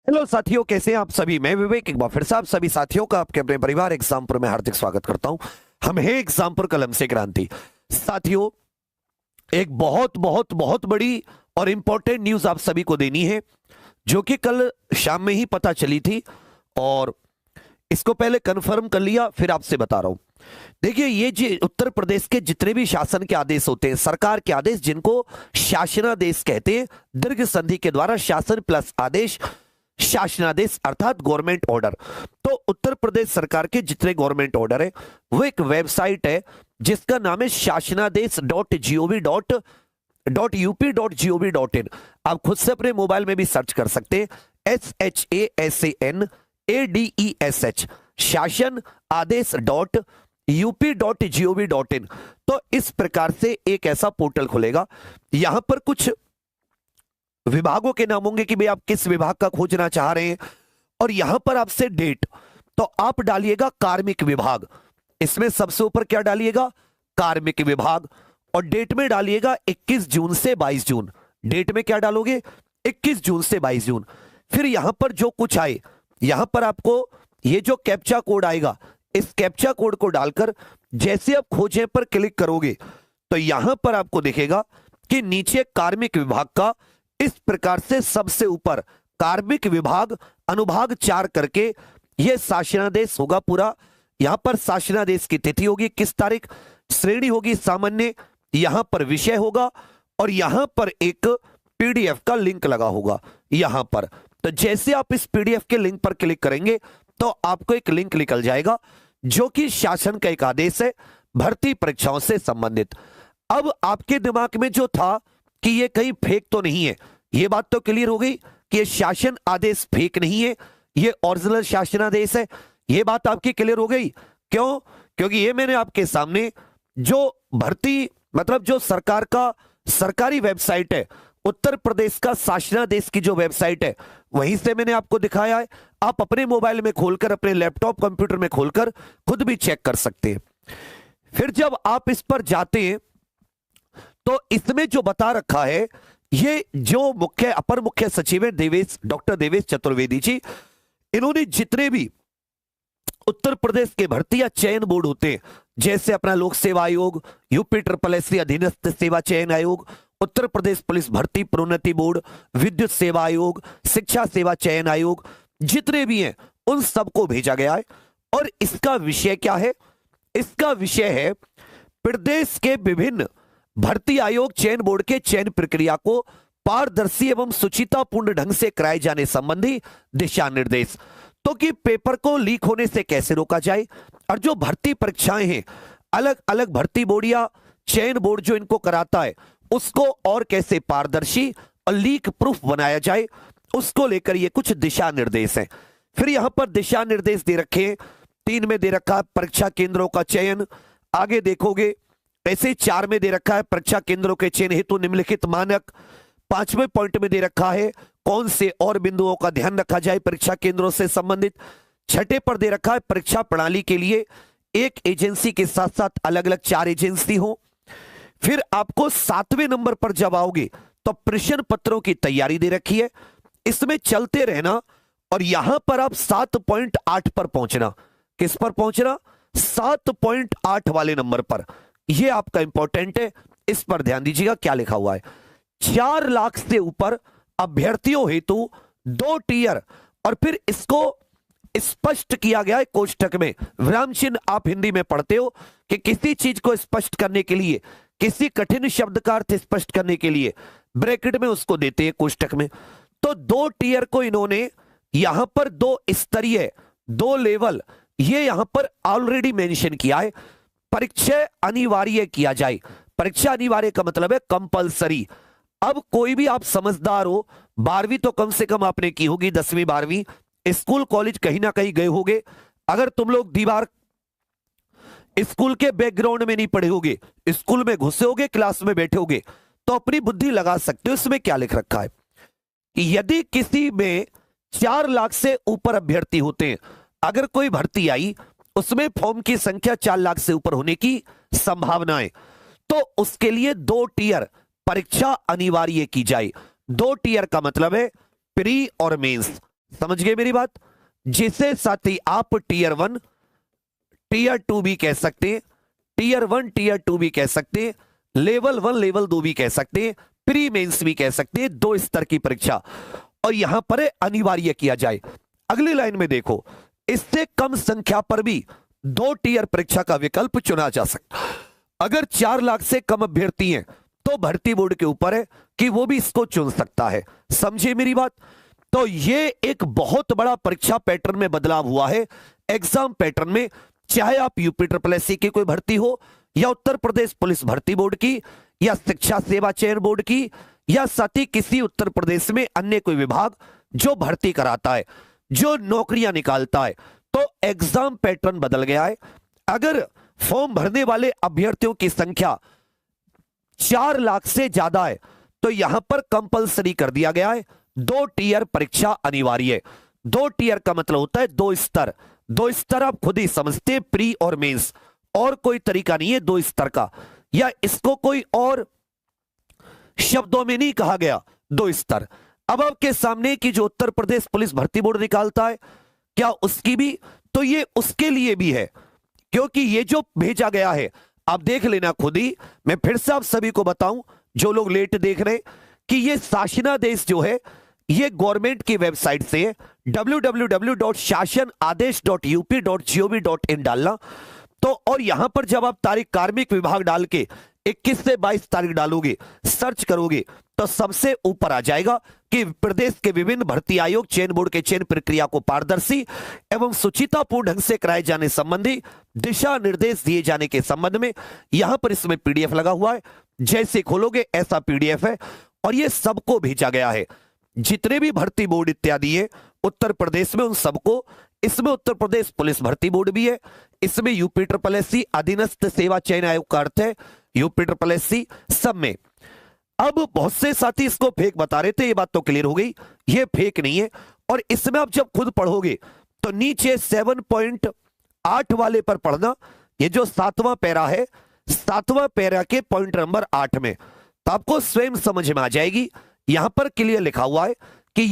Hello साथियों, कैसे हैं आप सभी। मैं विवेक एक बार फिर से आप सभी साथियों का आपके अपने परिवार एग्जामपुर में हार्दिक स्वागत करता हूं। हम हैं एग्जामपुर कलम से क्रांति। साथियों, एक बहुत बहुत बहुत बड़ी और इंपॉर्टेंट न्यूज आप सभी को देनी है, जो कि कल शाम में ही पता चली थी और इसको पहले कंफर्म कर लिया, फिर आपसे बता रहा हूं। देखिए, ये जो उत्तर प्रदेश के जितने भी शासन के आदेश होते हैं, सरकार के आदेश, जिनको शासनादेश कहते हैं, दीर्घ संधि के द्वारा शासन प्लस आदेश, शासनादेश अर्थात गवर्नमेंट ऑर्डर। तो उत्तर प्रदेश सरकार के जितने गवर्नमेंट ऑर्डर है, वो एक वेबसाइट है जिसका नाम है शासनादेश.gov.यूपी.gov.in। आप खुद से अपने मोबाइल में भी सर्च कर सकते हैं, SHASANADESH, शासन आदेश .UP.gov.in। तो इस प्रकार से एक ऐसा पोर्टल खुलेगा। यहां पर कुछ विभागों के नाम होंगे कि भाई आप किस विभाग का खोजना चाह रहे हैं, और यहां पर आपसे डेट, तो आप डालिएगा कार्मिक विभाग। इसमें सबसे ऊपर क्या डालिएगा? कार्मिक विभाग। और डेट में डालिएगा 21 जून से 22 जून। डेट में क्या डालोगे? 21 जून से 22 जून। फिर यहां पर जो कुछ आए, यहां पर आपको ये जो कैप्चा कोड आएगा, इस कैप्चा कोड को डालकर जैसे आप खोजें पर क्लिक करोगे, तो यहां पर आपको दिखेगा कि नीचे कार्मिक विभाग का इस प्रकार से सबसे ऊपर कार्मिक विभाग अनुभाग 4 करके यह शासनादेश होगा पूरा। यहां पर शासनादेश की तिथि होगी, किस तारीख, श्रेणी होगी सामान्य, यहां पर विषय होगा, और यहां पर एक पीडीएफ का लिंक लगा होगा यहां पर। तो जैसे आप इस पीडीएफ के लिंक पर क्लिक करेंगे तो आपको एक लिंक निकल जाएगा, जो कि शासन का एक आदेश है भर्ती परीक्षाओं से संबंधित। अब आपके दिमाग में जो था कि ये कहीं फेक तो नहीं है, ये बात तो क्लियर हो गई कि ये शासन आदेश फेक नहीं है, ये ओरिजिनल शासनादेश है। ये बात आपकी क्लियर हो गई। क्यों? क्योंकि ये मैंने आपके सामने जो भर्ती मतलब जो सरकार का सरकारी वेबसाइट है, उत्तर प्रदेश का शासनादेश की जो वेबसाइट है, वहीं से मैंने आपको दिखाया है। आप अपने मोबाइल में खोलकर, अपने लैपटॉप कंप्यूटर में खोलकर खुद भी चेक कर सकते हैं। फिर जब आप इस पर जाते हैं तो इसमें जो बता रखा है, ये जो अपर मुख्य सचिव है डॉक्टर देवेश चतुर्वेदी जी, इन्होंने जितने भी उत्तर प्रदेश के भर्ती या चयन बोर्ड होते हैं, जैसे अपना लोक सेवा आयोग, UPSSC अधीनस्थ सेवा चयन आयोग, उत्तर प्रदेश पुलिस भर्ती प्रोन्नति बोर्ड, विद्युत सेवा आयोग, शिक्षा सेवा चयन आयोग, जितने भी हैं उन सबको भेजा गया है। और इसका विषय क्या है? इसका विषय है प्रदेश के विभिन्न भर्ती आयोग चयन बोर्ड के चयन प्रक्रिया को पारदर्शी एवं सुचितापूर्ण ढंग से कराए जाने संबंधी दिशा निर्देश। तो कि पेपर को लीक होने से कैसे रोका जाए, और जो भर्ती परीक्षाएं हैं, अलग अलग भर्ती बोर्ड या चयन बोर्ड जो इनको कराता है, उसको और कैसे पारदर्शी और लीक प्रूफ बनाया जाए, उसको लेकर ये कुछ दिशा निर्देश हैं। फिर यहां पर दिशा निर्देश दे रखे हैं, 3 में दे रखा है परीक्षा केंद्रों का चयन। आगे देखोगे ऐसे 4 में दे रखा है परीक्षा केंद्रों के चयन हेतु निम्नलिखित मानक। 5वें पॉइंट में दे रखा है कौन से और बिंदुओं का ध्यान रखा जाए परीक्षा केंद्रों से संबंधित। 6 पर दे रखा है परीक्षा प्रणाली के लिए एक एजेंसी के साथ साथ अलग अलग 4 एजेंसी हो। फिर आपको 7वें नंबर पर जब आओगे तो प्रश्न पत्रों की तैयारी दे रखी है, इसमें चलते रहना। और यहां पर आप 7.8 पर पहुंचना। किस पर पहुंचना? 7.8 वाले नंबर पर। यह आपका इंपॉर्टेंट है, इस पर ध्यान दीजिएगा क्या लिखा हुआ है। 4 लाख से ऊपर अभ्यर्थियों हेतु 2 टियर, और फिर इसको स्पष्ट किया गया है कोष्ठक में, विराम चिन्ह आप हिंदी में पढ़ते हो कि किसी चीज को स्पष्ट करने के लिए, किसी कठिन शब्द का अर्थ स्पष्ट करने के लिए ब्रैकेट में उसको देते हैं कोष्ठक में। तो 2 टियर को इन्होंने यहां पर 2 स्तरीय, 2 लेवल, ये यहां पर ऑलरेडी मेंशन किया है। परीक्षा अनिवार्य किया जाए। परीक्षा अनिवार्य का मतलब है कंपलसरी। अब कोई भी आप समझदार हो, 12वीं तो कम से कम आपने की होगी, 10वीं 12वीं, स्कूल कॉलेज कहीं ना कहीं गए होगे। अगर तुम लोग दीवार स्कूल के बैकग्राउंड में नहीं पढ़े होगे, स्कूल में घुसे होगे, क्लास में बैठे होगे, तो अपनी बुद्धि लगा सकते हो इसमें क्या लिख रखा है। यदि किसी में 4 लाख से ऊपर अभ्यर्थी होते हैं, अगर कोई भर्ती आई उसमें फॉर्म की संख्या 4 लाख से ऊपर होने की संभावना है, तो उसके लिए 2 टियर परीक्षा अनिवार्य की जाए। 2 टियर का मतलब है प्री और मेंस। समझ गए मेरी बात? जिसे साथी आप टीयर 1 टीयर 2 भी कह सकते हैं, टीयर 1 टीयर 2 भी कह सकते हैं, लेवल 1 लेवल 2 भी कह सकते हैं, प्री मेंस भी कह सकते हैं, 2 स्तर की परीक्षा। और यहां पर अनिवार्य किया जाए। अगली लाइन में देखो, इससे कम संख्या पर भी 2 टीयर परीक्षा का विकल्प चुना जा सकता। अगर 4 लाख से कम अभ्यर्थी हैं तो भर्ती बोर्ड के ऊपर है कि वो भी इसको चुन सकता है। समझे मेरी बात? तो ये एक बहुत बड़ा परीक्षा पैटर्न में बदलाव हुआ है, एग्जाम पैटर्न में। चाहे आप यूपी SSSC की कोई भर्ती हो, या उत्तर प्रदेश पुलिस भर्ती बोर्ड की, या शिक्षा सेवा चयन बोर्ड की, या साथ ही किसी उत्तर प्रदेश में अन्य कोई विभाग जो भर्ती कराता है, जो नौकरियां निकालता है, तो एग्जाम पैटर्न बदल गया है। अगर फॉर्म भरने वाले अभ्यर्थियों की संख्या 4 लाख से ज्यादा है तो यहां पर कंपलसरी कर दिया गया है 2 टीयर परीक्षा अनिवार्य है। 2 टीयर का मतलब होता है 2 स्तर। 2 स्तर आप खुद ही समझते हैं, प्री और मेंस, और कोई तरीका नहीं है 2 स्तर का, या इसको कोई और शब्दों में नहीं कहा गया, 2 स्तर। अब आपके सामने कि जो उत्तर प्रदेश पुलिस भर्ती बोर्ड निकालता है, क्या उसकी भी? तो ये उसके लिए भी है, क्योंकि ये जो भेजा गया है आप देख लेना खुद ही। मैं फिर से आप सभी को बताऊं, जो लोग लेट देख रहे हैं, कि ये शासनादेश जो है ये गवर्नमेंट की वेबसाइट से है, www.शासनादेश.up.gov.in डालना। तो और यहां पर जब आप तारीख कार्मिक विभाग डाल के 21 से 22 तारीख डालोगे, सर्च करोगे, तो सबसे ऊपर आ जाएगा कि प्रदेश के विभिन्न भर्ती आयोग चयन बोर्ड के चयन प्रक्रिया को पारदर्शी एवं सुचितापूर्ण ढंग से कराए जाने संबंधी दिशा निर्देश दिए जाने के संबंध में यहां पर इसमें पीडीएफ लगा हुआ है। जैसे खोलोगे ऐसा पीडीएफ है, और ये सबको भेजा गया है, जितने भी भर्ती बोर्ड इत्यादि है उत्तर प्रदेश में, उन सबको। इसमें उत्तर प्रदेश पुलिस भर्ती बोर्ड भी है, इसमें यूपी SSSC अधीनस्थ सेवा चयन आयोग का अर्थ है यूपी SSSC, सब में। अब बहुत से साथी इसको फेक बता रहे थे, ये बात तो क्लियर हो गई, ये फेक नहीं है। और इसमें आप जब खुद पढ़ोगे तो नीचे 7.8 वाले पर पढ़ना, ये जो 7वां पैरा है, 7वां पैरा के पॉइंट नंबर 8 में, तो आपको स्वयं समझ में आ जाएगी। यहां पर क्लियर लिखा हुआ है कि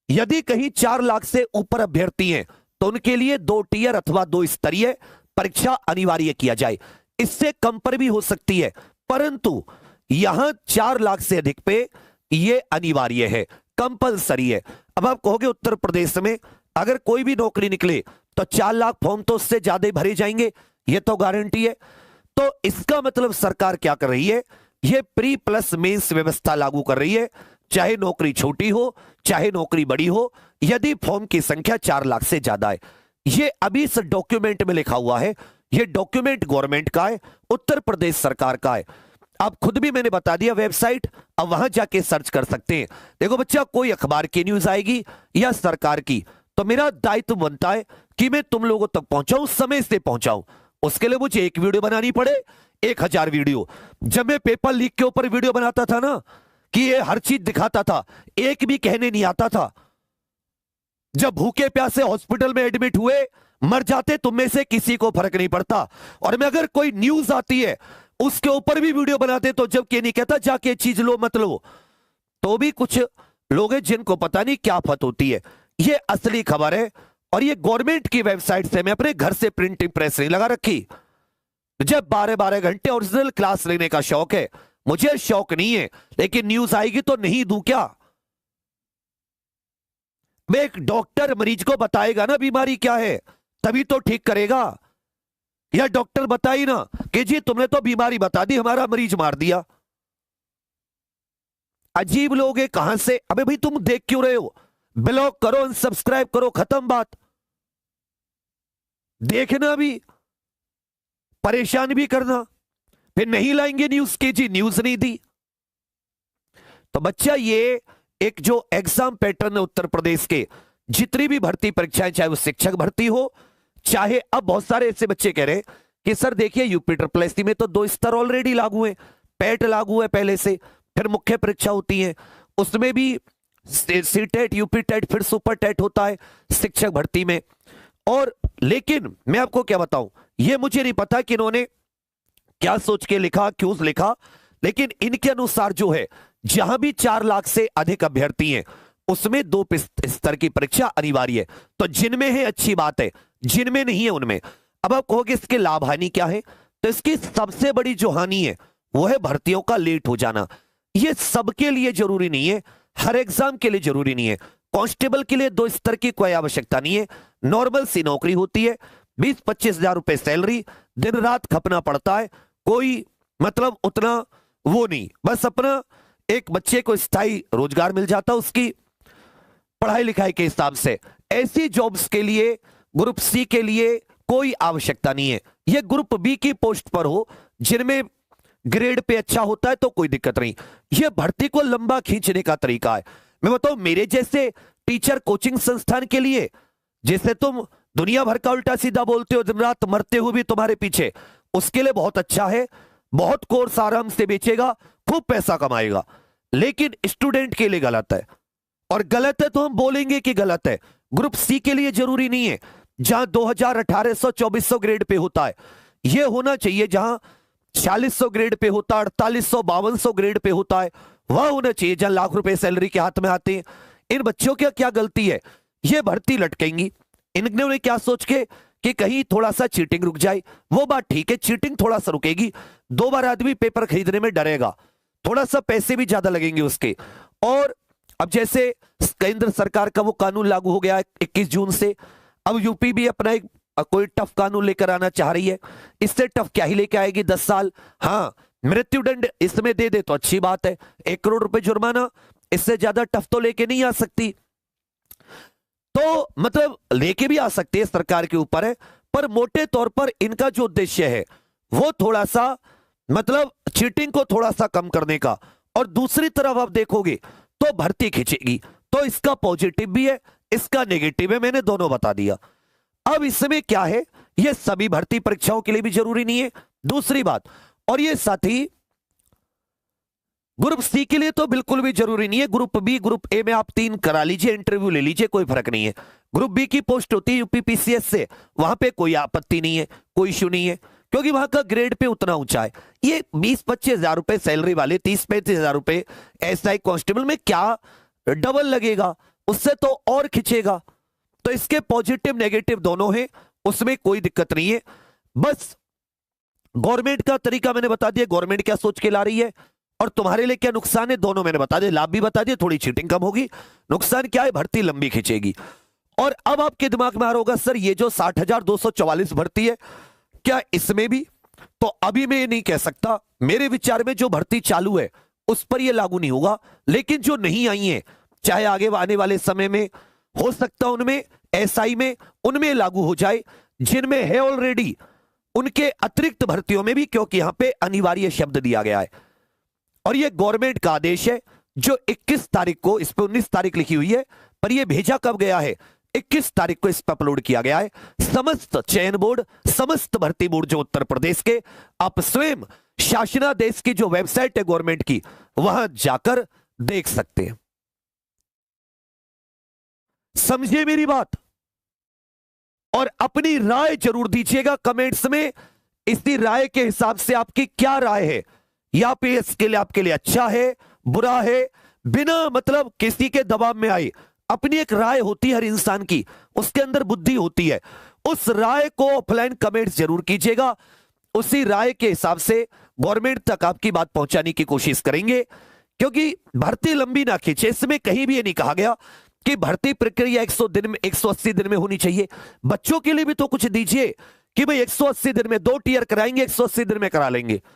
यदि कहीं 4 लाख से ऊपर अभ्यर्थी हैं तो उनके लिए 2 टीयर अथवा 2 स्तरीय परीक्षा अनिवार्य किया जाए। इससे कम पर भी हो सकती है, परंतु यहां 4 लाख से अधिक पे ये अनिवार्य है, कंपलसरी है। अब आप कहोगे उत्तर प्रदेश में अगर कोई भी नौकरी निकले तो 4 लाख फॉर्म तो उससे ज्यादा भरे जाएंगे, ये तो गारंटी है। तो इसका मतलब सरकार क्या कर रही है, ये प्री प्लस मेंस व्यवस्था लागू कर रही है, चाहे नौकरी छोटी हो चाहे नौकरी बड़ी हो, यदि फॉर्म की संख्या 4 लाख से ज्यादा है। ये अभी इस डॉक्यूमेंट में लिखा हुआ है, ये डॉक्यूमेंट गवर्नमेंट का है, उत्तर प्रदेश सरकार का है। आप खुद भी मैंने बता दिया वेबसाइट, अब वहां जाके सर्च कर सकते हैं। देखो बच्चा, कोई अखबार की न्यूज आएगी या सरकार की, तो मेरा दायित्व बनता है कि मैं तुम लोगों तक पहुंचाऊं, समय से पहुंचाऊं। उसके लिए मुझे एक वीडियो बनानी पड़े 1000 वीडियो। जब मैं पेपर लीक के ऊपर वीडियो बनाता था ना, कि ये हर चीज दिखाता था, एक भी कहने नहीं आता था। जब भूखे प्यासे हॉस्पिटल में एडमिट हुए, मर जाते, तुम में से किसी को फर्क नहीं पड़ता। और मैं अगर कोई न्यूज आती है उसके ऊपर भी वीडियो बनाते, तो जब ये नहीं कहता जाके चीज लो मत लो, तो भी कुछ लोग हैं जिनको पता नहीं क्या फत होती है। ये असली खबर है, और ये गवर्नमेंट की वेबसाइट से, मैं अपने घर से प्रिंटिंग प्रेस नहीं लगा रखी। जब 12-12 घंटे ओरिजिनल क्लास लेने का शौक है, मुझे शौक नहीं है, लेकिन न्यूज आएगी तो नहीं दूं क्या? मैं एक डॉक्टर मरीज को बताएगा ना बीमारी क्या है, तभी तो ठीक करेगा। या डॉक्टर बताई ना कि जी तुमने तो बीमारी बता दी, हमारा मरीज मार दिया। अजीब लोग हैं, कहां से? अबे भाई तुम देख क्यों रहे हो? ब्लॉक करो, अनसब्सक्राइब करो, खत्म बात। देखना भी, परेशान भी करना, फिर नहीं लाएंगे न्यूज की जी न्यूज नहीं दी। तो बच्चा, ये एक जो एग्जाम पैटर्न है उत्तर प्रदेश के, जितनी भी भर्ती परीक्षाएं, चाहे वो शिक्षक भर्ती हो, चाहे, अब बहुत सारे ऐसे बच्चे कह रहे हैं कि सर देखिए यूपी SSSC में तो 2 स्तर ऑलरेडी लागू है, पैट लागू है पहले से, फिर मुख्य परीक्षा होती है, उसमें भी सीटेट, यूपी टेट, फिर सुपर टेट होता है शिक्षक भर्ती में। और लेकिन मैं आपको क्या बताऊं, ये मुझे नहीं पता कि इन्होंने क्या सोच के लिखा, क्यों लिखा, लेकिन इनके अनुसार जो है जहां भी 4 लाख से अधिक अभ्यर्थी हैं उसमें 2 स्तर की परीक्षा अनिवार्य है। तो जिनमें है अच्छी बात है, जिनमें नहीं है उनमें। अब आप कहोगे इसके लाभ हानि क्या है, तो इसकी सबसे बड़ी जो हानि है वो है भर्तियों का लेट हो जाना। ये सबके लिए जरूरी नहीं है, हर एग्जाम के लिए जरूरी नहीं है। कांस्टेबल के लिए 2 स्तर की कोई आवश्यकता नहीं है, नॉर्मल सी नौकरी होती है, 20-25 हजार रुपए सैलरी, दिन रात खपना पड़ता है, कोई मतलब उतना वो नहीं, बस अपना एक बच्चे को स्थायी रोजगार मिल जाता उसकी पढ़ाई लिखाई के हिसाब से। ऐसी जॉब्स के लिए ग्रुप सी के लिए कोई आवश्यकता नहीं है। यह ग्रुप बी की पोस्ट पर हो जिनमें ग्रेड पे अच्छा होता है तो कोई दिक्कत नहीं। यह भर्ती को लंबा खींचने का तरीका है। मैं बताऊं, मेरे जैसे टीचर कोचिंग संस्थान के लिए, जैसे तुम दुनिया भर का उल्टा सीधा बोलते हो दिन रात मरते हुए भी तुम्हारे पीछे, उसके लिए बहुत अच्छा है, बहुत कोर्स आराम से बेचेगा, खूब पैसा कमाएगा। लेकिन स्टूडेंट के लिए गलत है, और गलत है तो हम बोलेंगे कि गलत है। ग्रुप सी के लिए जरूरी नहीं है जहां 2000, 1800, 2400 ग्रेड पे होता है, यह होना चाहिए जहां 4600 ग्रेड पे होता है, 4800, 5200 ग्रेड पे होता है, वह होना चाहिए जहां लाख रुपए सैलरी के हाथ में आते हैं। इन बच्चों की क्या गलती है, ये भर्ती लटकेंगी इन्होंने क्या सोच के कि कहीं थोड़ा सा चीटिंग रुक जाए। वो बात ठीक है, चीटिंग थोड़ा सा रुकेगी, 2 बार आदमी पेपर खरीदने में डरेगा, थोड़ा सा पैसे भी ज्यादा लगेंगे उसके। और अब जैसे केंद्र सरकार का वो कानून लागू हो गया 21 जून से, अब यूपी भी अपना एक कोई टफ कानून लेकर आना चाह रही है। इससे टफ क्या ही लेके आएगी, 10 साल। हाँ, मृत्युदंड इसमें दे दे तो अच्छी बात है, 1 करोड़ रुपए जुर्माना, इससे ज्यादा टफ तो लेके नहीं आ सकती। तो मतलब लेके भी आ सकती है, सरकार के ऊपर है, पर मोटे तौर पर इनका जो उद्देश्य है वो थोड़ा सा मतलब चीटिंग को थोड़ा सा कम करने का। और दूसरी तरफ आप देखोगे तो भर्ती खींचेगी, तो इसका पॉजिटिव भी है, इसका नेगेटिव है, मैंने दोनों बता दिया। अब इसमें क्या है, ये सभी भर्ती परीक्षाओं के लिए भी जरूरी नहीं है, दूसरी बात। और ये साथ ही ग्रुप सी के लिए तो बिल्कुल भी जरूरी नहीं है। ग्रुप बी, ग्रुप ए में आप 3 करा लीजिए, इंटरव्यू ले लीजिए, कोई फर्क नहीं है। ग्रुप बी की पोस्ट होती है यूपी पीसीएस से, वहां पे कोई आपत्ति नहीं है, कोई इश्यू नहीं है, क्योंकि वहां का ग्रेड पे उतना ऊंचा है। ये 20-25 हजार रुपए सैलरी वाले, 30-35 हजार रुपए एसआई कांस्टेबल में क्या डबल लगेगा, उससे तो और खिंचेगा। तो इसके पॉजिटिव नेगेटिव दोनों हैं, उसमें कोई दिक्कत नहीं है। बस गवर्नमेंट का तरीका मैंने बता दिया, गवर्नमेंट क्या सोच के ला रही है, और तुम्हारे लिए क्या नुकसान है, दोनों मैंने बता दिया। लाभ भी बता दिया, थोड़ी चीटिंग कम होगी, नुकसान क्या है, भर्ती लंबी खींचेगी। और अब आपके दिमाग में आ रहा होगा, सर ये जो 60,244 भर्ती है, क्या इसमें भी? तो अभी मैं ये नहीं कह सकता, मेरे विचार में जो भर्ती चालू है उस पर यह लागू नहीं होगा, लेकिन जो नहीं आई है, चाहे आगे आने वाले समय में हो सकता उनमें, एसआई में, उनमें लागू हो जाए। जिनमें है ऑलरेडी उनके अतिरिक्त भर्तियों में भी, क्योंकि यहां पे अनिवार्य शब्द दिया गया है। और यह गवर्नमेंट का आदेश है जो 21 तारीख को, इस पर 19 तारीख लिखी हुई है, पर यह भेजा कब गया है, 21 तारीख को इस पर अपलोड किया गया है। समस्त चयन बोर्ड, समस्त भर्ती बोर्ड जो उत्तर प्रदेश के, आप स्वयं शासनादेश की जो वेबसाइट है गवर्नमेंट की, वहां जाकर देख सकते हैं। समझिए मेरी बात, और अपनी राय जरूर दीजिएगा कमेंट्स में। इसी राय के हिसाब से आपकी क्या राय है, या पे इसके लिए आपके लिए अच्छा है, बुरा है, बिना मतलब किसी के दबाव में आए, अपनी एक राय होती है हर इंसान की, उसके अंदर बुद्धि होती है, उस राय को ऑफलाइन कमेंट्स जरूर कीजिएगा। उसी राय के हिसाब से गवर्नमेंट तक आपकी बात पहुंचाने की कोशिश करेंगे, क्योंकि भर्ती लंबी ना खींचे। इसमें कहीं भी ये नहीं कहा गया कि भर्ती प्रक्रिया 100 दिन में, 180 दिन में होनी चाहिए। बच्चों के लिए भी तो कुछ दीजिए कि भाई 180 दिन में 2 टीयर कराएंगे, 180 दिन में करा लेंगे,